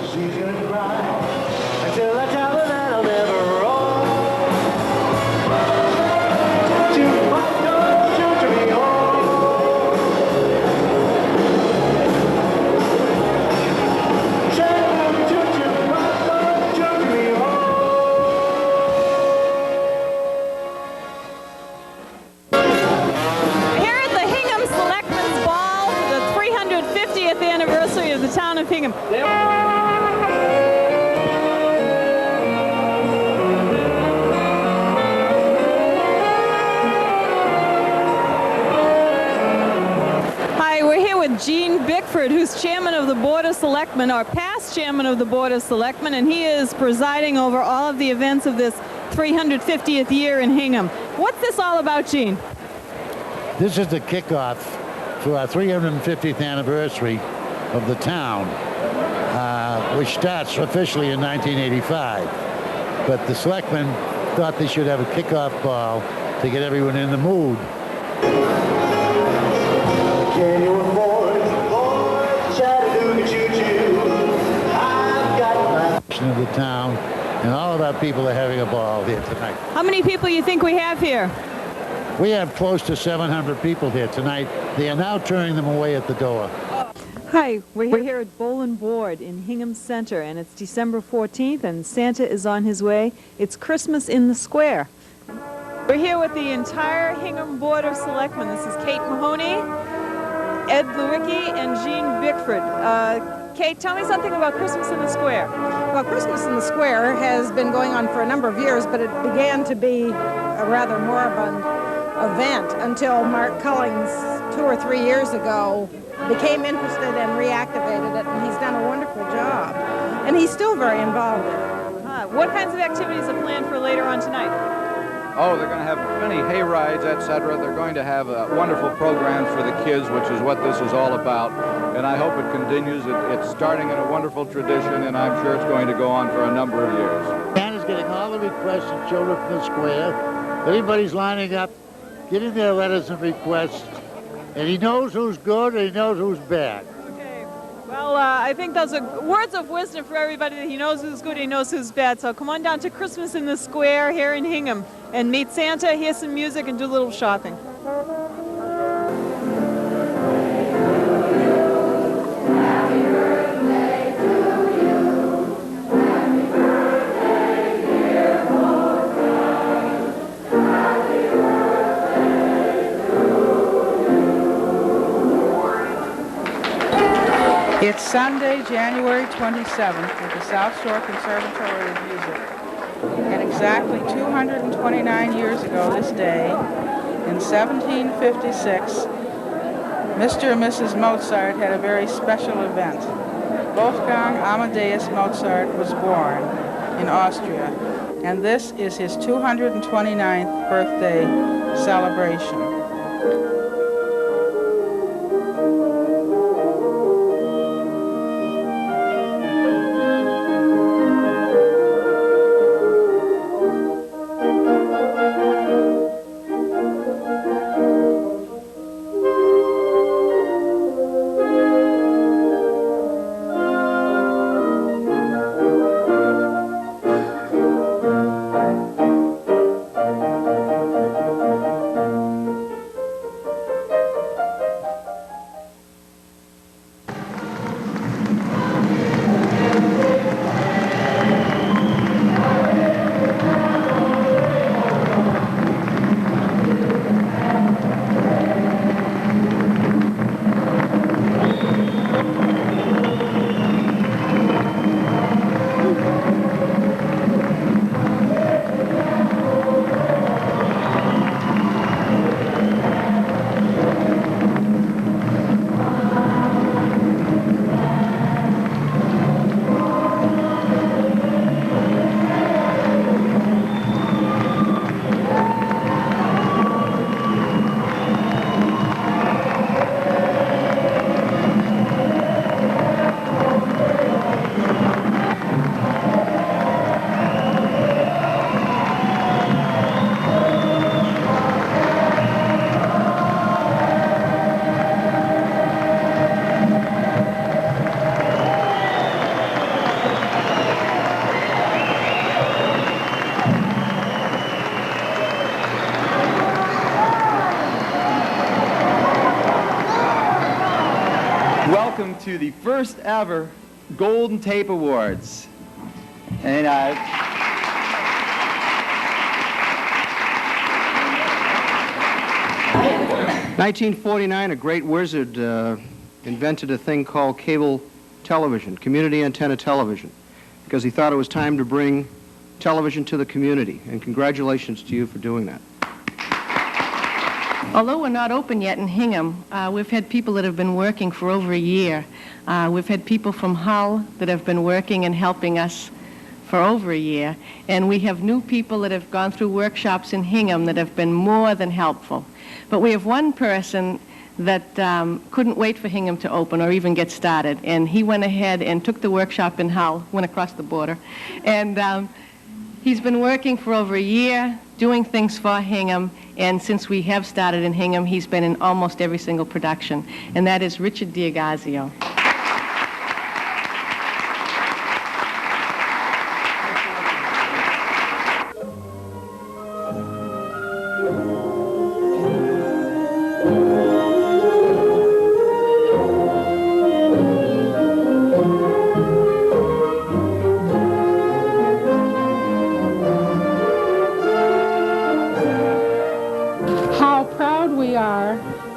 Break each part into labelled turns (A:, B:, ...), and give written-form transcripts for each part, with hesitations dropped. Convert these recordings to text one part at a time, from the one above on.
A: She's gonna cry until I tell her that I'll never roll. To me home. To me home.
B: Here at the Hingham Selectmen's Ball for the 350th anniversary of the town of Hingham. Gene Bickford, who's chairman of the Board of Selectmen, or past chairman of the Board of Selectmen, and he is presiding over all of the events of this 350th year in Hingham. What's this all about, Gene?
C: This is the kickoff to our 350th anniversary of the town, which starts officially in 1985. But the Selectmen thought they should have a kickoff ball to get everyone in the mood.
A: Can you afford Chattanooga choo-choo? I've got my
C: Of the town, and all of our people are having a ball here tonight.
B: How many people you think we have here?
C: We have close to 700 people here tonight. They are now turning them away at the door.
B: Hi, we're here at Bowl and Board in Hingham Center, and it's December 14th, and Santa is on his way. It's Christmas in the Square. We're here with the entire Hingham Board of Selectmen. This is Kate Mahoney, Ed Lewicki, and Gene Bickford. Kate, tell me something about Christmas in the Square.
D: Well, Christmas in the Square has been going on for a number of years, but it began to be a rather moribund event until Mark Cullings 2 or 3 years ago became interested and reactivated it, and he's done a wonderful job. And he's still very involved in it.
B: What kinds of activities are planned for later on tonight?
E: Oh, they're going to have many hay rides, etc. They're going to have wonderful programs for the kids, which is what this is all about. And I hope it continues. It's starting in a wonderful tradition, and I'm sure it's going to go on for a number of years.
C: Dan is getting all the requests from children from the square. Everybody's lining up, getting their letters and requests. And he knows who's good and he knows who's bad.
B: Okay. Well, I think those are words of wisdom for everybody, that he knows who's good, he knows who's bad. So come on down to Christmas in the Square here in Hingham and meet Santa, hear some music, and do a little shopping.
F: It's Sunday, January 27th at the South Shore Conservatory of Music. And exactly 229 years ago this day, in 1756, Mr. and Mrs. Mozart had a very special event. Wolfgang Amadeus Mozart was born in Austria, and this is his 229th birthday celebration.
G: you the first ever Golden Tape Awards. And
H: 1949, a great wizard invented a thing called cable television, community antenna television, because he thought it was time to bring television to the community. And congratulations to you for doing that.
I: Although we're not open yet in Hingham, we've had people that have been working for over a year. We've had people from Hull that have been working and helping us for over a year. And we have new people that have gone through workshops in Hingham that have been more than helpful. But we have one person that couldn't wait for Hingham to open or even get started. And he went ahead and took the workshop in Hull, went across the border. And he's been working for over a year, doing things for Hingham. And since we have started in Hingham, he's been in almost every single production. And that is Richard Diagazio.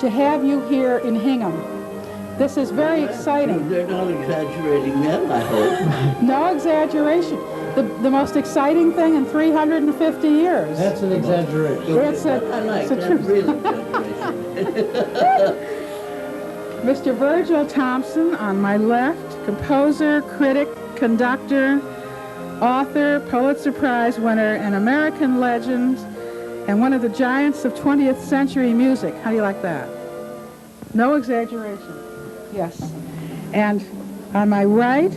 J: To have you here in Hingham. This is very exciting.
K: They're not exaggerating that, I hope.
J: No exaggeration. The most exciting thing in 350 years.
K: That's an exaggeration. I like that, real exaggeration.
J: Mr. Virgil Thompson on my left, composer, critic, conductor, author, Pulitzer Prize winner, an American legend, and one of the giants of 20th century music. How do you like that? No exaggeration. Yes. And on my right,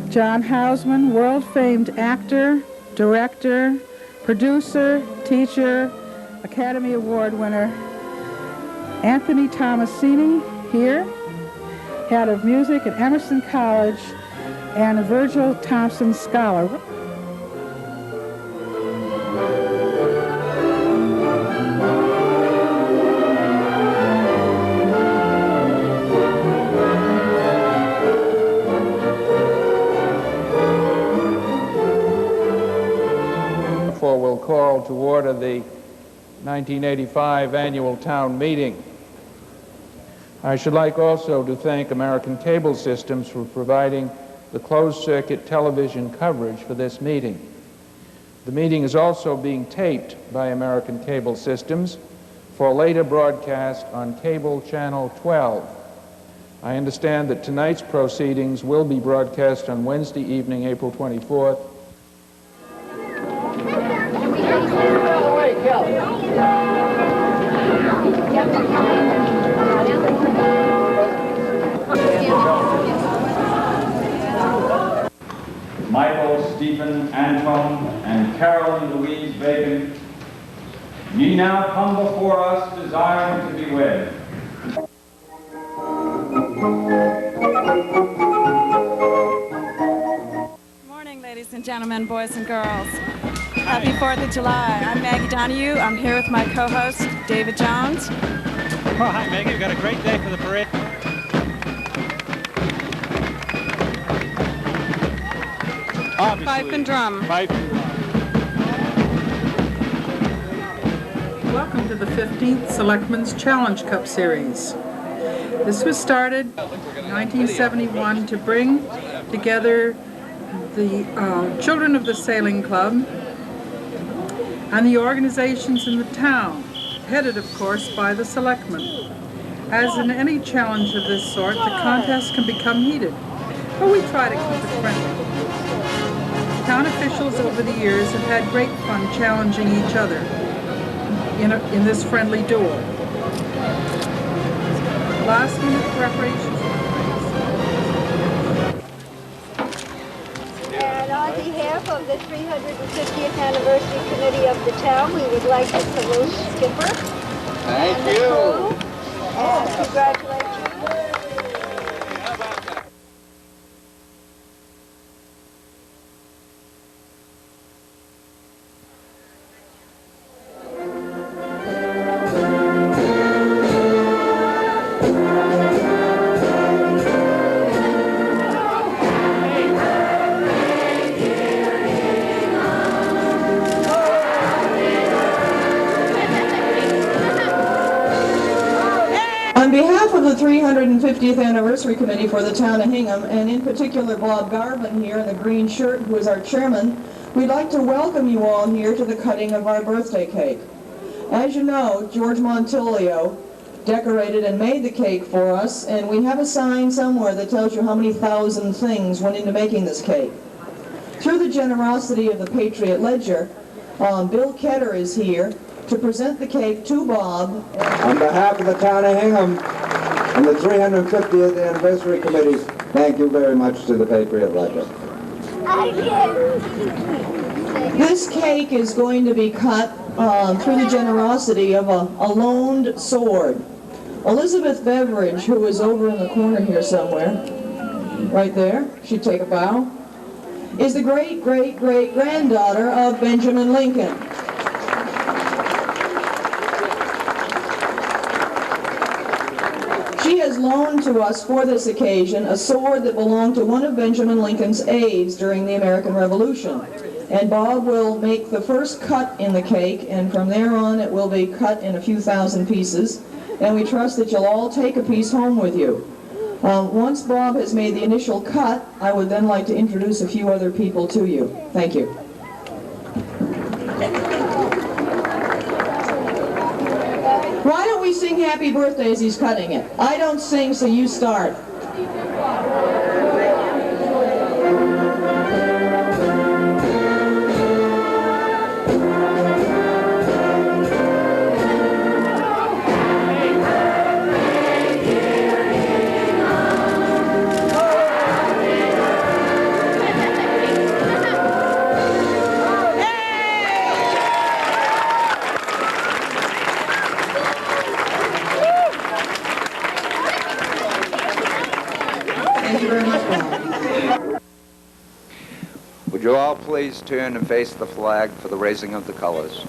J: John Houseman, world-famed actor, director, producer, teacher, Academy Award winner. Anthony Tomasini here, head of music at Emerson College, and a Virgil Thompson Scholar.
L: Will call to order the 1985 annual town meeting. I should like also to thank American Cable Systems for providing the closed-circuit television coverage for this meeting. The meeting is also being taped by American Cable Systems for later broadcast on cable channel 12. I understand that tonight's proceedings will be broadcast on Wednesday evening, April 24th.
M: Michael, Stephen, Anton, and Carolyn Louise Bacon, ye now come before us desiring to be wed.
N: Good morning, ladies and gentlemen, boys and girls. Happy 4th of July. I'm Maggie Donahue. I'm here with my co-host, David Jones.
O: Oh, hi, Maggie. We've got a great day for the parade.
N: Pipe and drum.
O: Pipe and drum.
J: Welcome to the 15th Selectmen's Challenge Cup Series. This was started in 1971 to bring together the children of the Sailing Club and the organizations in the town, headed, of course, by the Selectmen. As in any challenge of this sort, the contest can become heated, but we try to keep it friendly. Town officials over the years have had great fun challenging each other in this friendly duel. Last-minute preparations.
P: And on behalf of the 350th Anniversary Committee of the town, we would like to salute Skipper.
G: Thank you.
P: And congratulate you.
Q: 350th Anniversary Committee for the town of Hingham, and in particular Bob Garvin here in the green shirt, who is our chairman, we'd like to welcome you all here to the cutting of our birthday cake. As you know, George Montilio decorated and made the cake for us, and we have a sign somewhere that tells you how many thousand things went into making this cake. Through the generosity of the Patriot Ledger, Bill Ketter is here to present the cake to Bob.
R: On behalf of the town of Hingham and the 350th Anniversary Committee, thank you very much to the Patriot Ledger.
Q: This cake is going to be cut through the generosity of a loaned sword. Elizabeth Beveridge, who is over in the corner here somewhere, right there, she'd take a bow, is the great-great-great-granddaughter of Benjamin Lincoln. She has loaned to us for this occasion a sword that belonged to one of Benjamin Lincoln's aides during the American Revolution. And Bob will make the first cut in the cake, and from there on it will be cut in a few thousand pieces. And we trust that you'll all take a piece home with you. Once Bob has made the initial cut, I would then like to introduce a few other people to you. Thank you. Why don't we sing Happy Birthday as he's cutting it? I don't sing, so you start.
S: Would you all please turn and face the flag for the raising of the colors?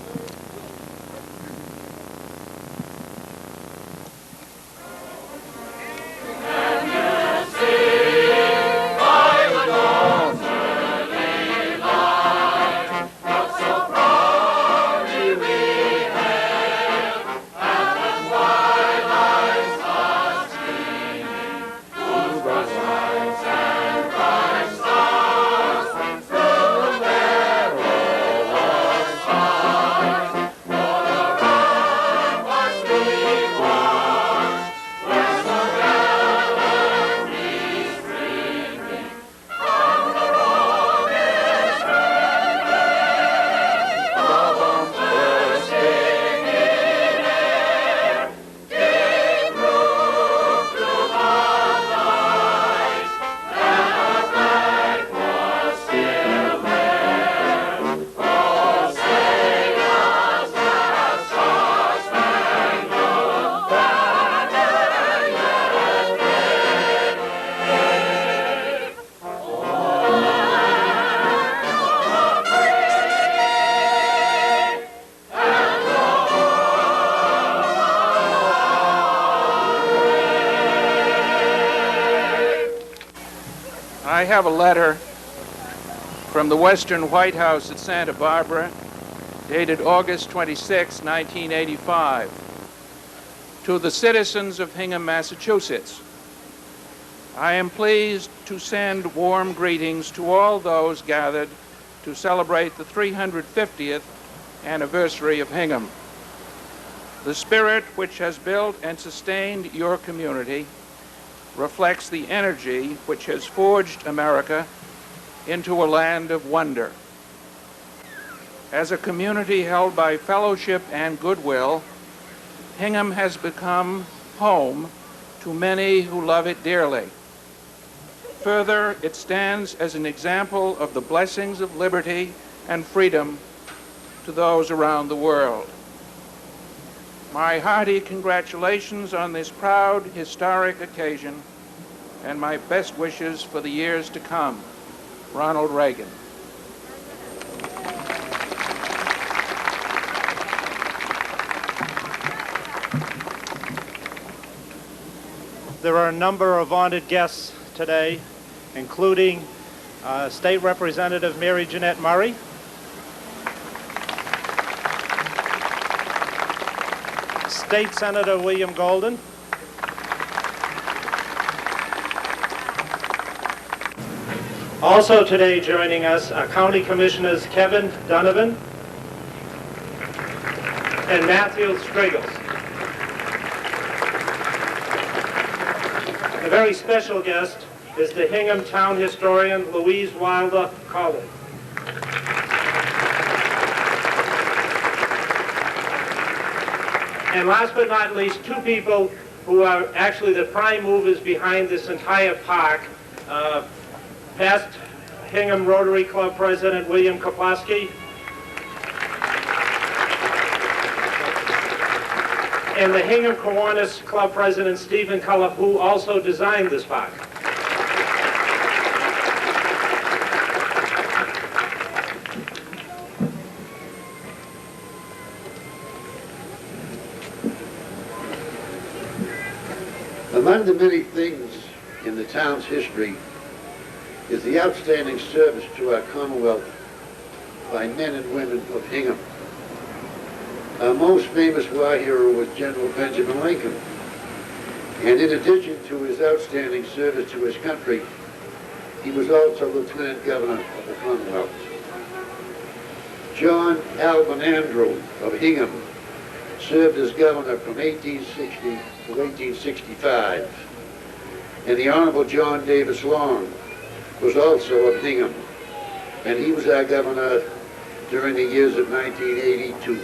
L: I have a letter from the Western White House at Santa Barbara, dated August 26, 1985, to the citizens of Hingham, Massachusetts. I am pleased to send warm greetings to all those gathered to celebrate the 350th anniversary of Hingham. The spirit which has built and sustained your community reflects the energy which has forged America into a land of wonder. As a community held by fellowship and goodwill, Hingham has become home to many who love it dearly. Further, it stands as an example of the blessings of liberty and freedom to those around the world. My hearty congratulations on this proud, historic occasion, and my best wishes for the years to come. Ronald Reagan.
O: There are a number of honored guests today, including State Representative Mary Jeanette Murray, State Senator William Golden, Also today joining us are County Commissioners Kevin Donovan and Matthew Striggles. A very special guest is the Hingham Town Historian Louise Wilder Colley. And last but not least, two people who are actually the prime movers behind this entire park. Past Hingham Rotary Club President William Kaplowski and the Hingham Kiwanis Club President Stephen Cullen, who also designed this park.
C: Among the many things in the town's history is the outstanding service to our Commonwealth by men and women of Hingham. Our most famous war hero was General Benjamin Lincoln, and in addition to his outstanding service to his country, he was also Lieutenant Governor of the Commonwealth. John Alvin Andrew of Hingham served as governor from 1860 to 1865, and the Honorable John Davis Long was also of Hingham, and he was our governor during the years of 1880 to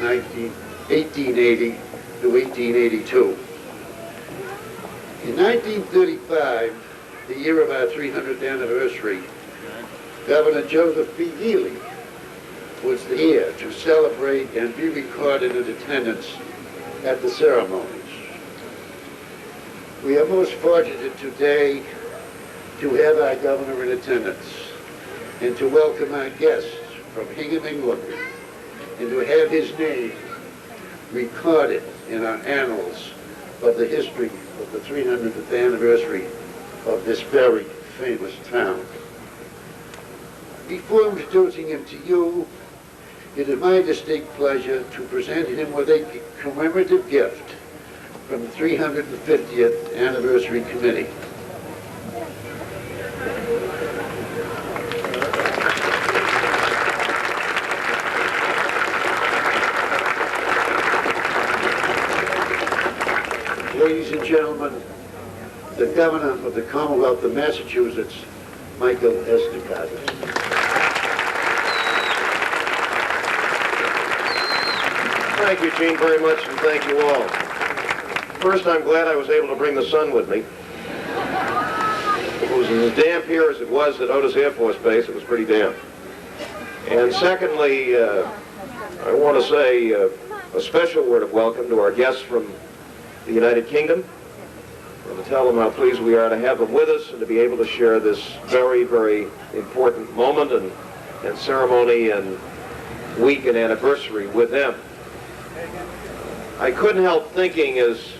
C: 1882. In 1935, the year of our 300th anniversary, Governor Joseph P. Healy was here to celebrate and be recorded in attendance at the ceremonies. We are most fortunate today to have our governor in attendance and to welcome our guests from Hingham, England, and to have his name recorded in our annals of the history of the 300th anniversary of this very famous town. Before introducing him to you, it is my distinct pleasure to present him with a commemorative gift from the 350th Anniversary Committee. Ladies and gentlemen, the Governor of the Commonwealth of Massachusetts, Michael S. Dukakis.
T: Thank you, Gene, very much, and thank you all. First, I'm glad I was able to bring the sun with me. It was as damp here as it was at Otis Air Force Base. It was pretty damp. And secondly, I want to say a special word of welcome to our guests from the United Kingdom, and to tell them how pleased we are to have them with us and to be able to share this very, very important moment and ceremony and week and anniversary with them. I couldn't help thinking as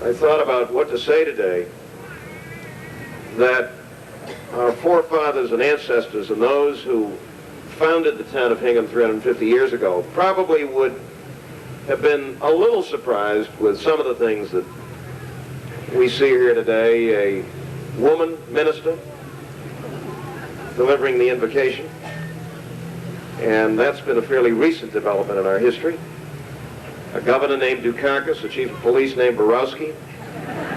T: I thought about what to say today that our forefathers and ancestors and those who founded the town of Hingham 350 years ago probably would have been a little surprised with some of the things that we see here today. A woman minister delivering the invocation, and that's been a fairly recent development in our history. A governor named Dukakis, a chief of police named Borowski.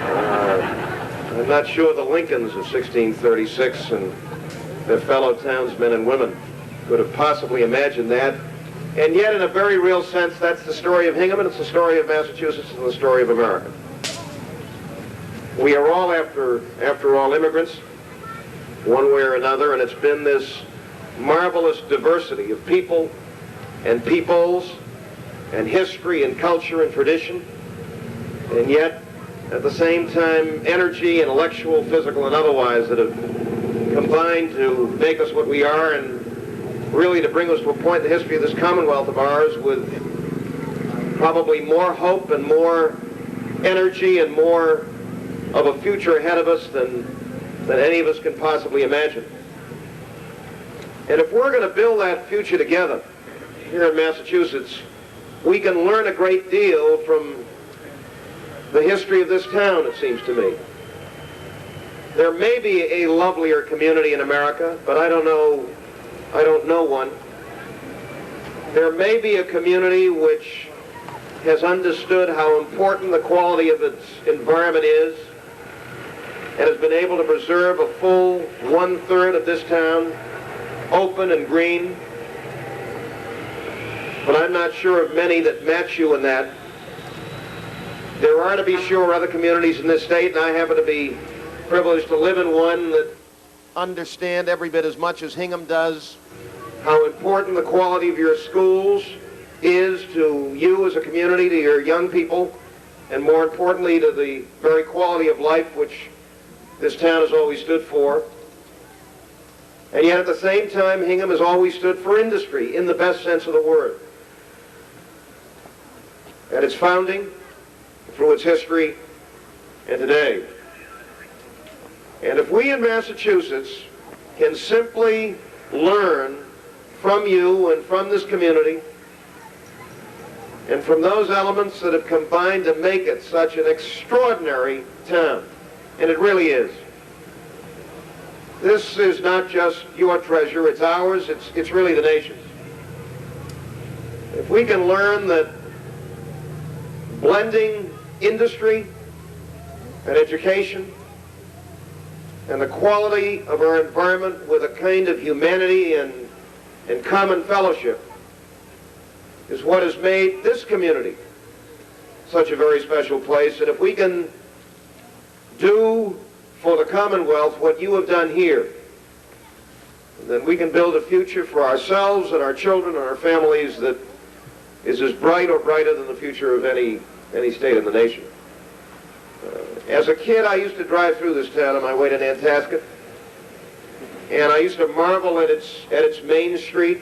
T: I'm not sure the Lincolns of 1636 and their fellow townsmen and women could have possibly imagined that. And yet, in a very real sense, that's the story of Hingham, and it's the story of Massachusetts and the story of America. We are all, after all, immigrants, one way or another, and it's been this marvelous diversity of people and peoples and history and culture and tradition, and yet, at the same time, energy, intellectual, physical, and otherwise, that have combined to make us what we are and really to bring us to a point in the history of this Commonwealth of ours with probably more hope and more energy and more of a future ahead of us than any of us can possibly imagine. And if we're going to build that future together here in Massachusetts, we can learn a great deal from the history of this town, it seems to me. There may be a lovelier community in America, but I don't know one. There may be a community which has understood how important the quality of its environment is and has been able to preserve a full 1/3 of this town open and green. But I'm not sure of many that match you in that. There are, to be sure, other communities in this state, and I happen to be privileged to live in one that understand every bit as much as Hingham does how important the quality of your schools is to you as a community, to your young people, and more importantly to the very quality of life which this town has always stood for. And yet at the same time, Hingham has always stood for industry in the best sense of the word. At its founding, through its history, and today. And if we in Massachusetts can simply learn from you and from this community and from those elements that have combined to make it such an extraordinary town, and it really is. This is not just your treasure, it's ours, it's really the nation's. If we can learn that blending industry and education and the quality of our environment with a kind of humanity and common fellowship is what has made this community such a very special place. And if we can do for the Commonwealth what you have done here, then we can build a future for ourselves and our children and our families that is as bright or brighter than the future of any state in the nation. As a kid, I used to drive through this town on my way to Nantasket, and I used to marvel at its main street,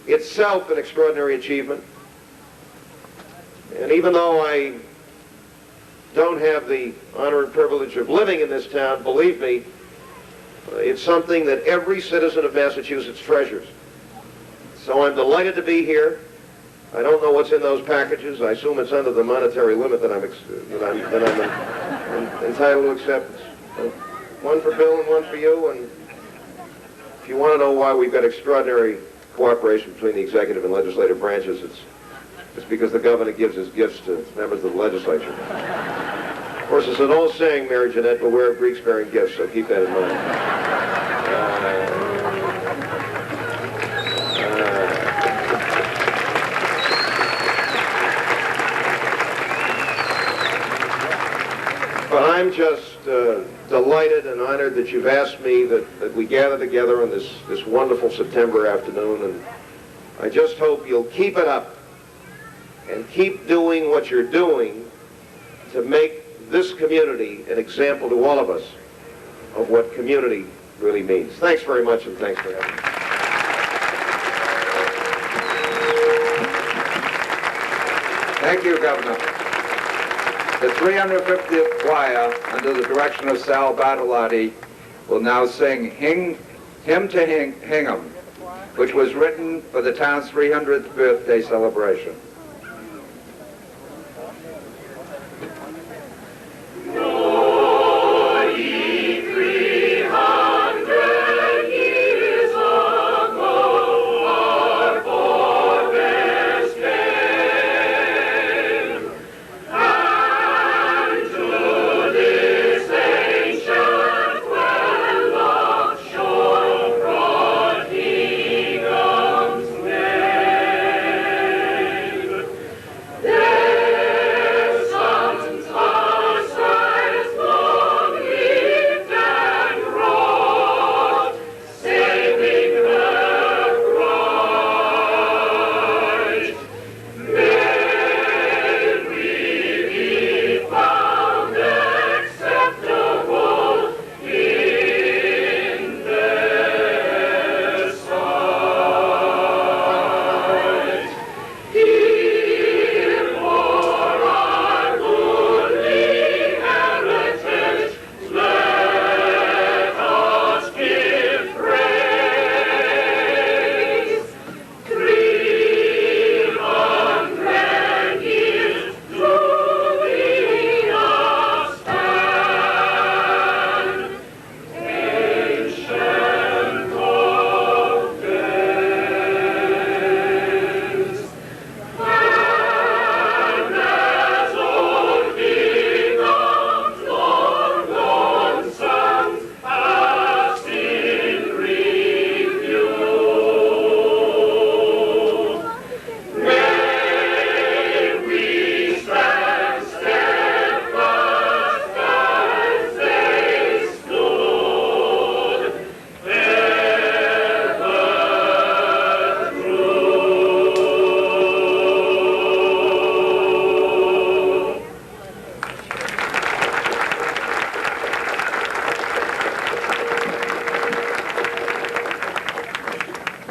T: itself an extraordinary achievement. And even though I don't have the honor and privilege of living in this town, believe me, it's something that every citizen of Massachusetts treasures. So I'm delighted to be here. I don't know what's in those packages. I assume it's under the monetary limit that I'm entitled to accept. One for Bill and one for you. And if you want to know why we've got extraordinary cooperation between the executive and legislative branches, it's because the governor gives his gifts to members of the legislature. Of course, it's an old saying, Mary Jeanette, beware of Greeks bearing gifts, so keep that in mind. But I'm just delighted and honored that you've asked me that we gather together on this wonderful September afternoon, and I just hope you'll keep it up and keep doing what you're doing to make this community an example to all of us of what community really means. Thanks very much, and thanks for having me.
S: Thank you, Governor. The 350th Choir, under the direction of Sal Bartolotti, will now sing Hymn to Hingham, which was written for the town's 300th birthday celebration.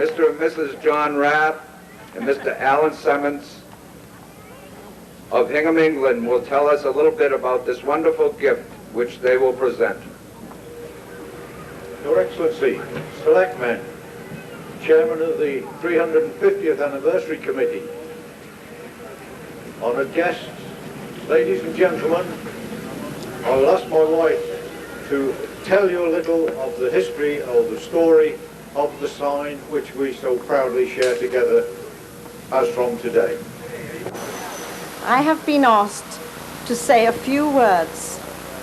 S: Mr. and Mrs. John Rath and Mr. Alan Simmons of Hingham, England will tell us a little bit about this wonderful gift which they will present.
U: Your Excellency, Selectmen, Chairman of the 350th Anniversary Committee, honoured guests, ladies and gentlemen, I will ask my wife to tell you a little of the history or the story of the sign which we so proudly share together as from today.
V: I have been asked to say a few words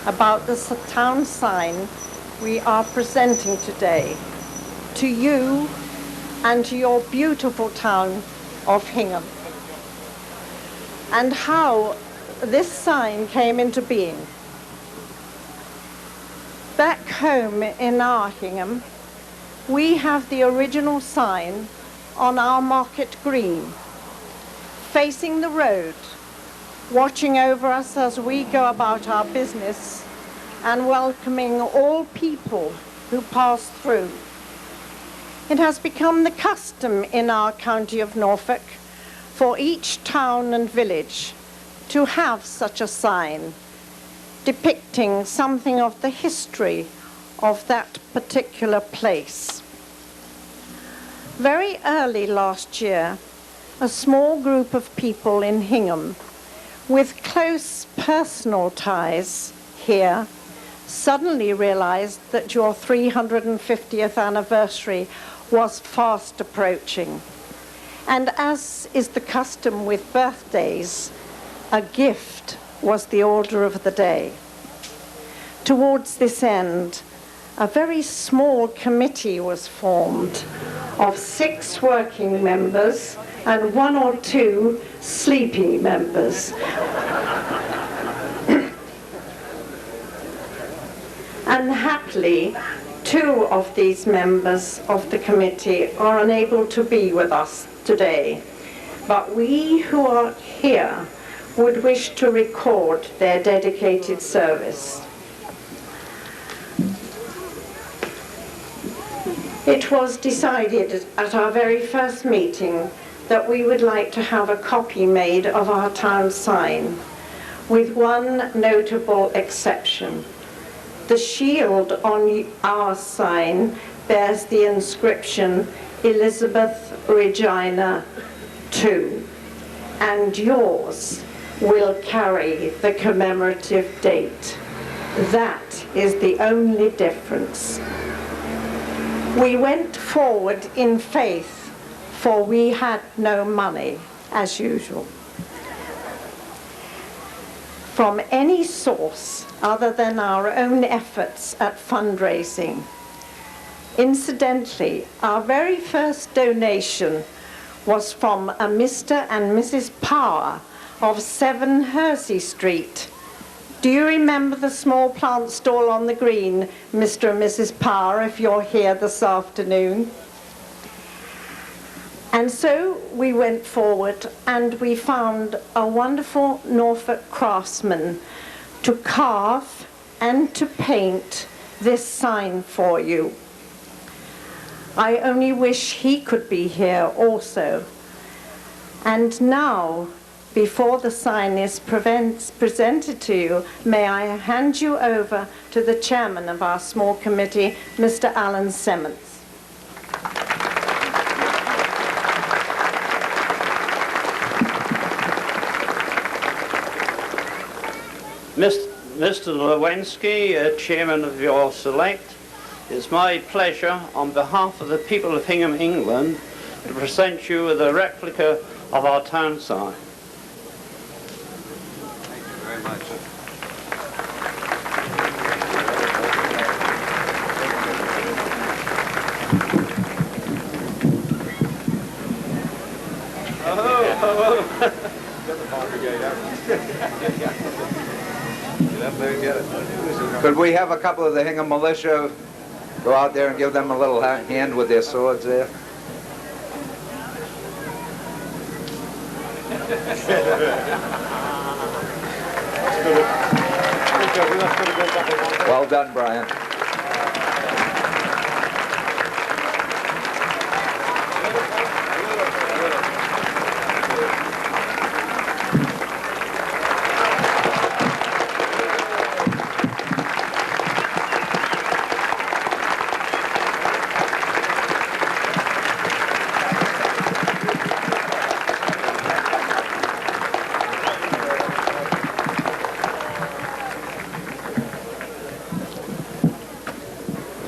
V: about the town sign we are presenting today to you and to your beautiful town of Hingham, and how this sign came into being. Back home in our Hingham, we have the original sign on our market green, facing the road, watching over us as we go about our business and welcoming all people who pass through. It has become the custom in our county of Norfolk for each town and village to have such a sign depicting something of the history of that particular place. Very early last year, a small group of people in Hingham with close personal ties here suddenly realized that your 350th anniversary was fast approaching. And as is the custom with birthdays, a gift was the order of the day. Towards this end, a very small committee was formed of 6 working members and 1 or 2 sleepy members. And happily, 2 of these members of the committee are unable to be with us today. But we who are here would wish to record their dedicated service. It was decided at our very first meeting that we would like to have a copy made of our town sign, with one notable exception. The shield on our sign bears the inscription Elizabeth Regina II, and yours will carry the commemorative date. That is the only difference. We went forward in faith, for we had no money, as usual, from any source other than our own efforts at fundraising. Incidentally, our very first donation was from a Mr. and Mrs. Power of 7 Hersey Street. Do you remember the small plant stall on the green, Mr. and Mrs. Power, if you're here this afternoon? And so we went forward and we found a wonderful Norfolk craftsman to carve and to paint this sign for you. I only wish he could be here also. And now, before the sign is presented to you, may I hand you over to the chairman of our small committee, Mr. Alan Simmons.
W: Mr. Lewinsky, chairman of your Select, it's my pleasure on behalf of the people of Hingham, England, to present you with a replica of our town sign.
S: Thank you very much. Could we have a couple of the Hingham militia go out there and give them a little hand with their swords there? Well done, Brian.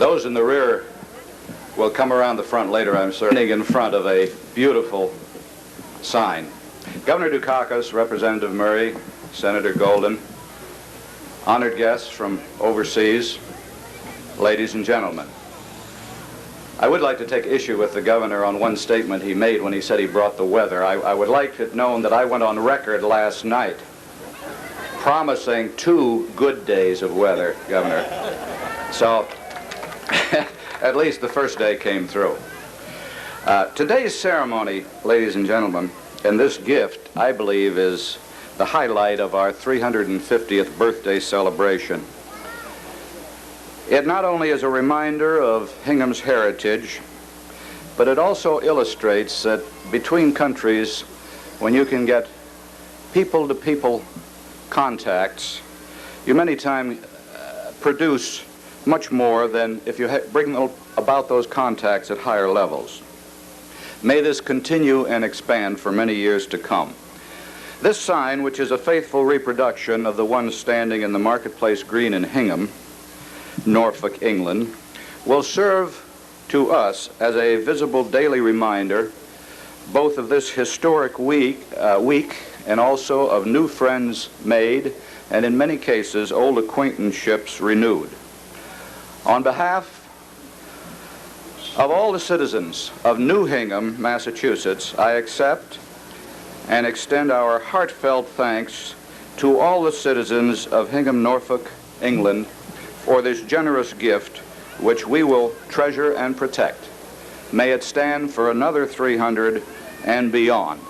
A: Those in the rear will come around the front later, I'm certain, in front of a beautiful sign. Governor Dukakis, Representative Murray, Senator Golden, honored guests from overseas, ladies and gentlemen. I would like to take issue with the governor on one statement he made when he said he brought the weather. I would like it known that I went on record last night promising 2 good days of weather, Governor. So at least the first day came through. Today's ceremony, ladies and gentlemen, and this gift, I believe, is the highlight of our 350th birthday celebration. It not only is a reminder of Hingham's heritage, but it also illustrates that between countries, when you can get people-to-people contacts, you many times produce much more than if you bring about those contacts at higher levels. May this continue and expand for many years to come. This sign, which is a faithful reproduction of the one standing in the Marketplace Green in Hingham, Norfolk, England, will serve to us as a visible daily reminder both of this historic week and also of new friends made and in many cases old acquaintanceships renewed. On behalf of all the citizens of New Hingham, Massachusetts, I accept and extend our heartfelt thanks to all the citizens of Hingham, Norfolk, England, for this generous gift, which we will treasure and protect. May it stand for another 300 and beyond.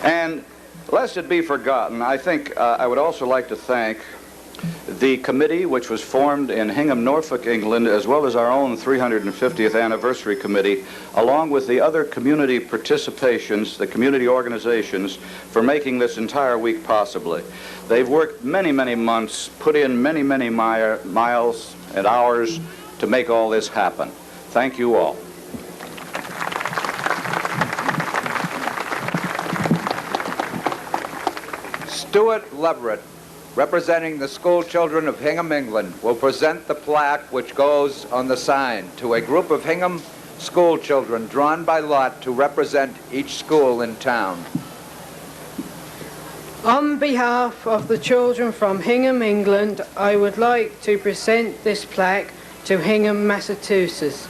A: And lest it be forgotten, I think I would also like to thank the committee which was formed in Hingham, Norfolk, England, as well as our own 350th anniversary committee, along with the other community participations, the community organizations, for making this entire week possible. They've worked many, many months, put in many, many miles and hours to make all this happen. Thank you all.
S: Stuart Leverett, representing the school children of Hingham, England, will present the plaque which goes on the sign to a group of Hingham school children drawn by lot to represent each school in town.
D: On behalf of the children from Hingham, England, I would like to present this plaque to Hingham, Massachusetts.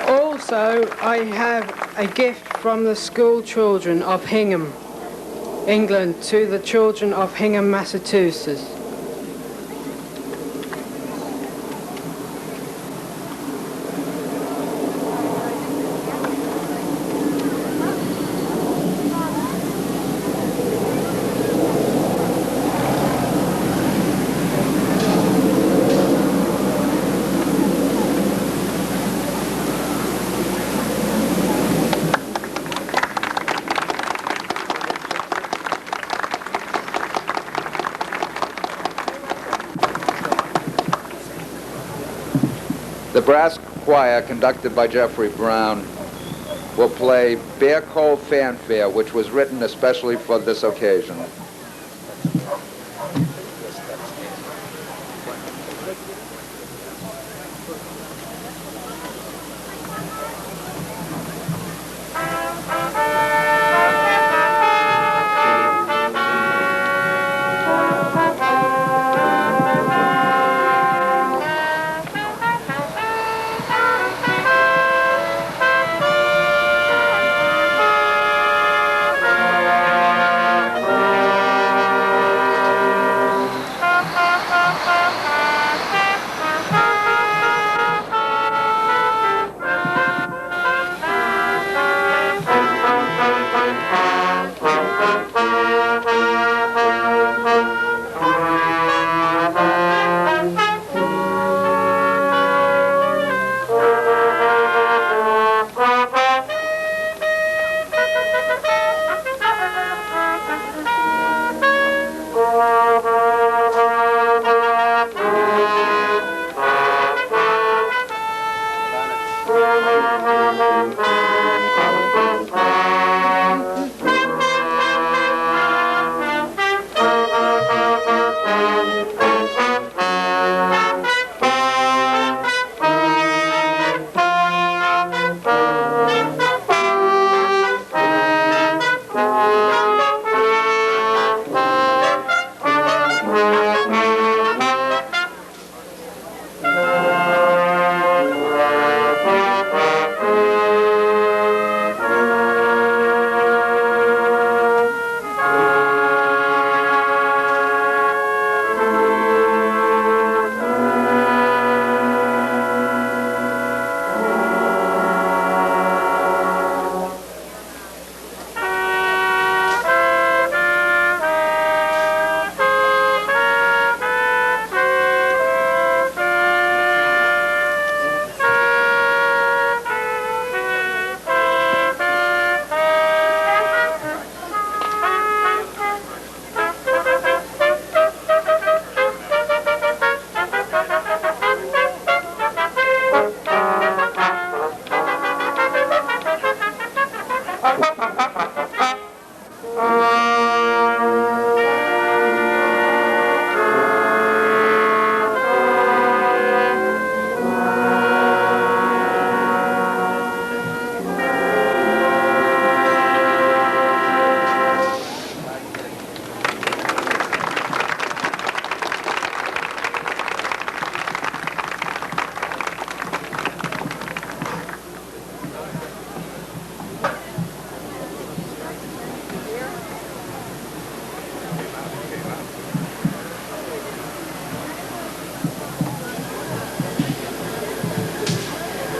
D: Also, I have a gift from the school children of Hingham, England, to the children of Hingham, Massachusetts.
S: The brass choir, conducted by Jeffrey Brown, will play Bear Cove Fanfare, which was written especially for this occasion.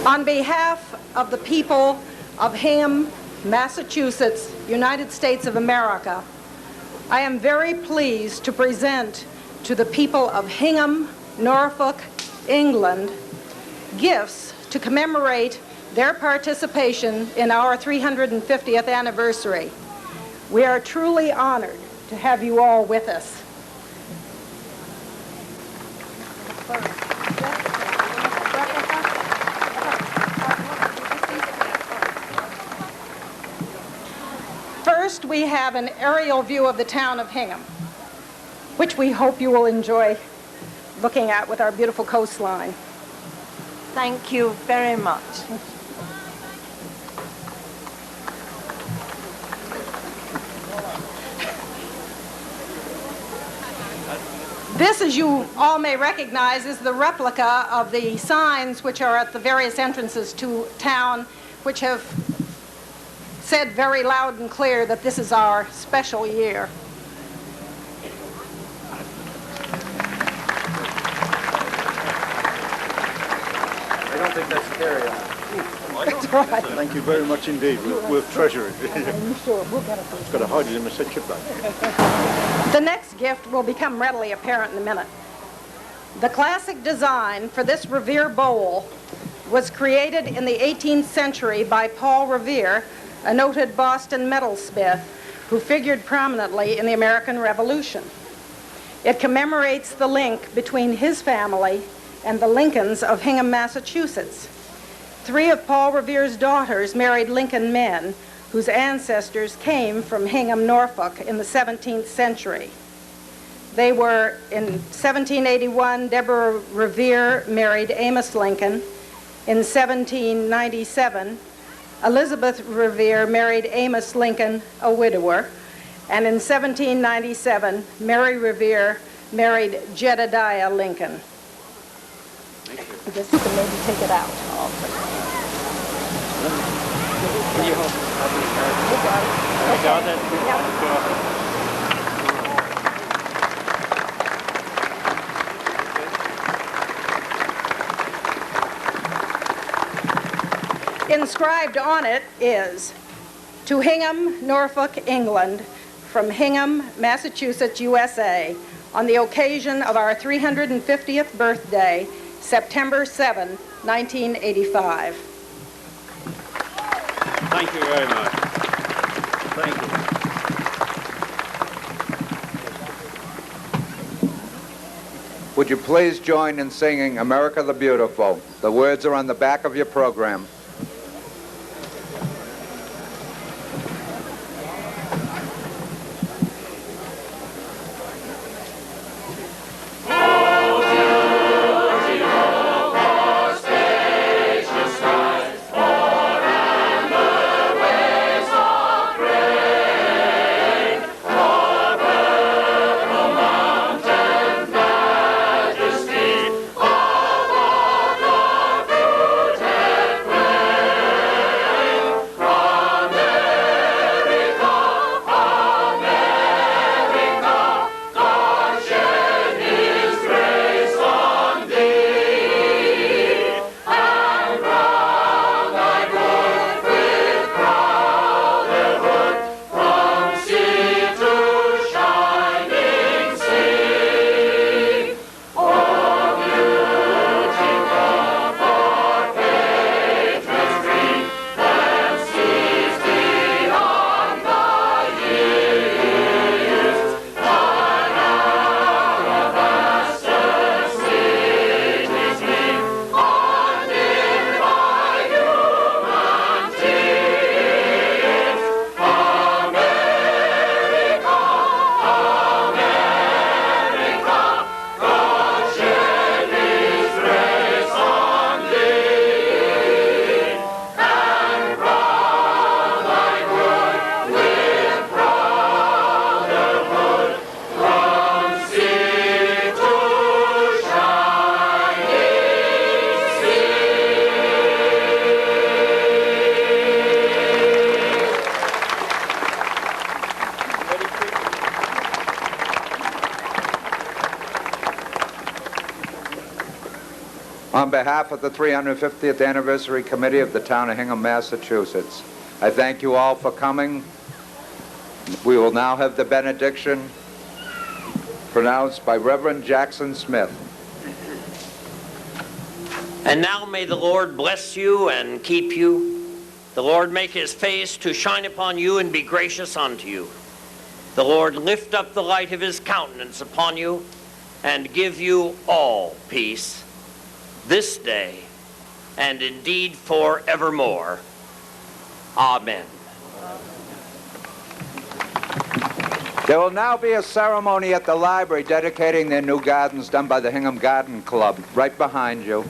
B: On behalf of the people of Hingham, Massachusetts, United States of America, I am very pleased to present to the people of Hingham, Norfolk, England, gifts to commemorate their participation in our 350th anniversary. We are truly honored to have you all with us. First, we have an aerial view of the town of Hingham, which we hope you will enjoy looking at with our beautiful coastline.
V: Thank you very much.
B: This, as you all may recognize, is the replica of the signs which are at the various entrances to town, which have said very loud and clear that this is our special year.
U: I don't think that's carry on.
B: That's right.
U: Thank you very much indeed. We'll treasure it.
B: I'm sure we'll get it.
U: It's got to hide it in my chip bag.
B: The next gift will become readily apparent in a minute. The classic design for this Revere Bowl was created in the 18th century by Paul Revere, a noted Boston metalsmith who figured prominently in the American Revolution. It commemorates the link between his family and the Lincolns of Hingham, Massachusetts. 3 of Paul Revere's daughters married Lincoln men whose ancestors came from Hingham, Norfolk in the 17th century. They were, in 1781, Deborah Revere married Amos Lincoln. In 1797, Elizabeth Revere married Amos Lincoln, a widower. And in 1797, Mary Revere married Jedediah Lincoln. I guess you can maybe take it out.
W: Can you hold it? Got it?
B: Inscribed on it is, "To Hingham, Norfolk, England, from Hingham, Massachusetts, USA, on the occasion of our 350th birthday, September 7, 1985.
W: Thank you very much. Thank you.
S: Would you please join in singing America the Beautiful? The words are on the back of your program.
E: Majesty of all the fruited grain.
S: On behalf of the 350th Anniversary Committee of the Town of Hingham, Massachusetts, I thank you all for coming. We will now have the benediction pronounced by Reverend Jackson Smith.
E: And now may the Lord bless you and keep you. The Lord make his face to shine upon you and be gracious unto you. The Lord lift up the light of his countenance upon you and give you all peace this day and indeed forevermore. Amen.
S: There will now be a ceremony at the library dedicating their new gardens done by the Hingham Garden Club, right behind you.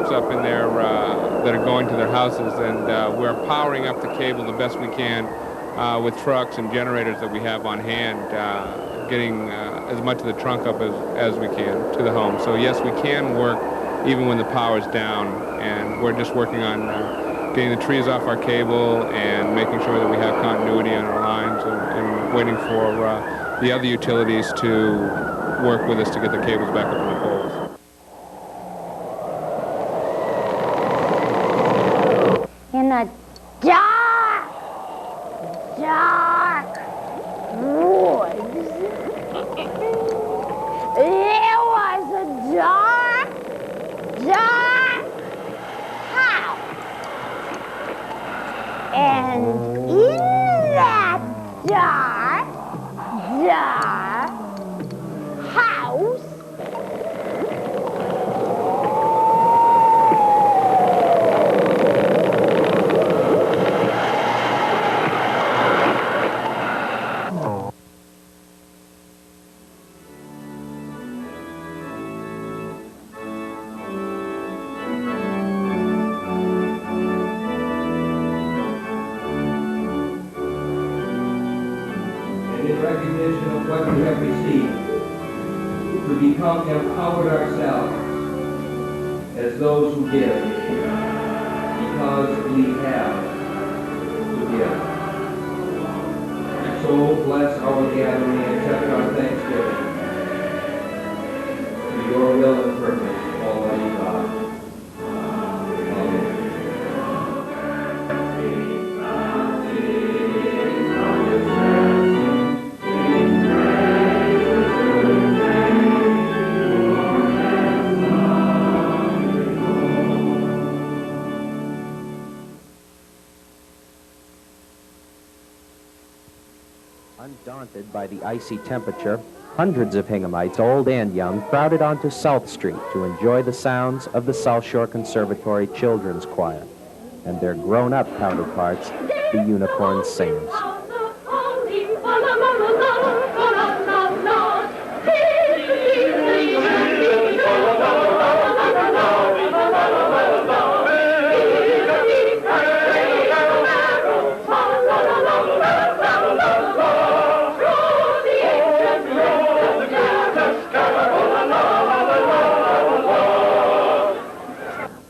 L: Up in there that are going to their houses, and we're powering up the cable the best we can with trucks and generators that we have on hand, getting as much of the trunk up as we can to the home. So yes, we can work even when the power's down, and we're just working on getting the trees off our cable and making sure that we have continuity on our lines, and waiting for the other utilities to work with us to get the cables back up on the poles.
F: In a dark woods, And in that dark house,
H: in recognition of what we have received, to become empowered ourselves as those who give, because we have to give. So bless our gathering and accept our thanksgiving to your will and purpose, Almighty God. Amen.
I: Undaunted by the icy temperature, hundreds of Hinghamites, old and young, crowded onto South Street to enjoy the sounds of the South Shore Conservatory Children's Choir and their grown-up counterparts, the Unicorn Singers.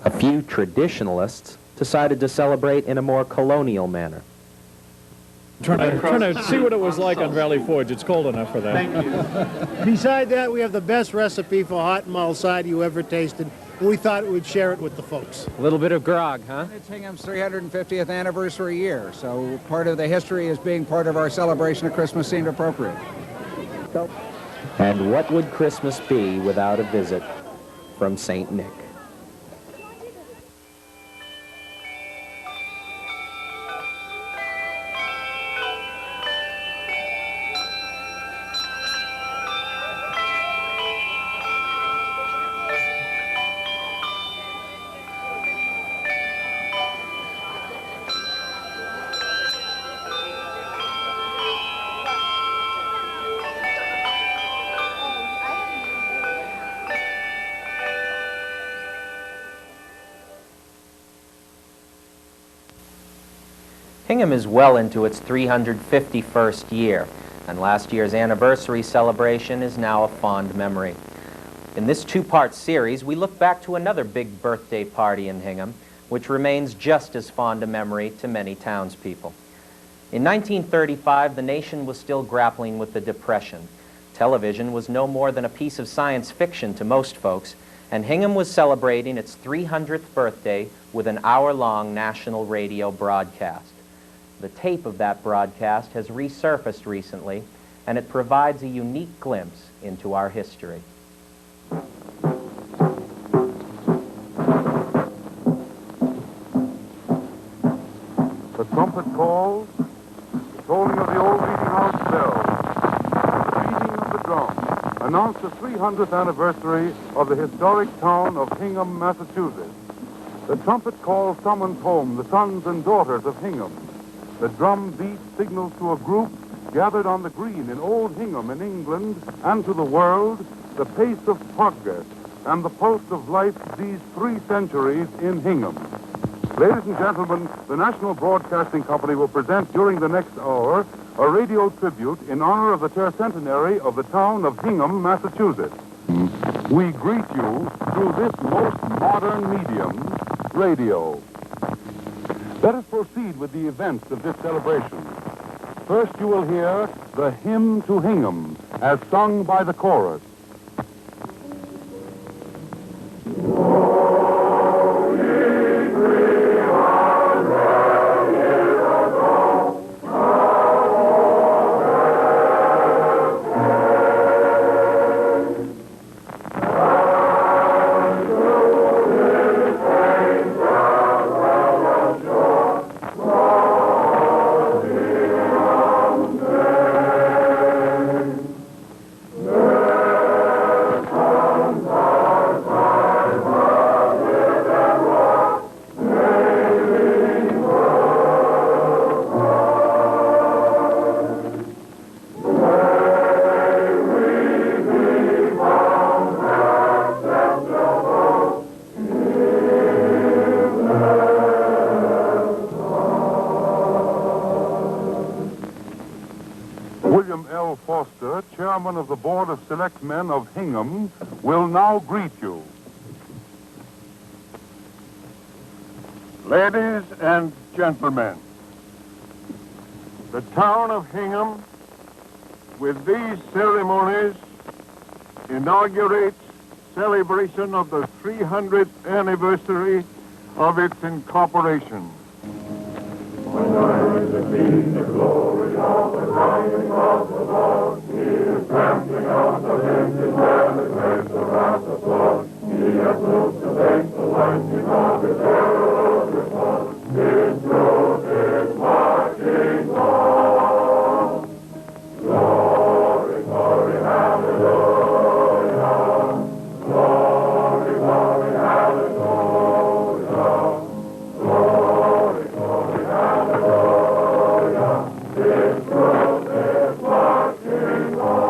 I: A few traditionalists decided to celebrate in a more colonial manner.
K: Trying to see what it was like on Valley Forge. It's cold enough for that.
X: Thank you. Beside that, we have the best recipe for hot and mild cider you ever tasted, and we thought we'd share it with the folks.
I: A little bit of grog, huh?
Y: It's Hingham's 350th anniversary year, so part of the history is being part of our celebration of Christmas seemed appropriate.
I: And what would Christmas be without a visit from St. Nick? Hingham is well into its 351st year, and last year's anniversary celebration is now a fond memory. In this two-part series, we look back to another big birthday party in Hingham, which remains just as fond a memory to many townspeople. In 1935, the nation was still grappling with the Depression. Television was no more than a piece of science fiction to most folks, and Hingham was celebrating its 300th birthday with an hour-long national radio broadcast. The tape of that broadcast has resurfaced recently, and it provides a unique glimpse into our history.
Z: The trumpet calls, the tolling of the old meeting house bell, the beating of the drum announce the 300th anniversary of the historic town of Hingham, Massachusetts. The trumpet call summons home the sons and daughters of Hingham. The drum beat signals to a group gathered on the green in Old Hingham in England and to the world the pace of progress and the pulse of life these 3 centuries in Hingham. Ladies and gentlemen, the National Broadcasting Company will present during the next hour a radio tribute in honor of the tercentenary of the town of Hingham, Massachusetts. We greet you through this most modern medium, radio. Let us proceed with the events of this celebration. First, you will hear the Hymn to Hingham, as sung by the chorus. William L. Foster, Chairman of the Board of Selectmen of Hingham, will now greet you. Ladies and gentlemen, the town of Hingham, with these ceremonies, inaugurates celebration of the 300th anniversary of its incorporation. When I is the glory of the rising of the Lord, he is trampling on the benches where the graves around the floor. He has moved to make the lightning of his herald report. His truth is marching on. Glory, glory, hallelujah. Glory, glory, hallelujah. Glory, glory, hallelujah. His truth is marching on.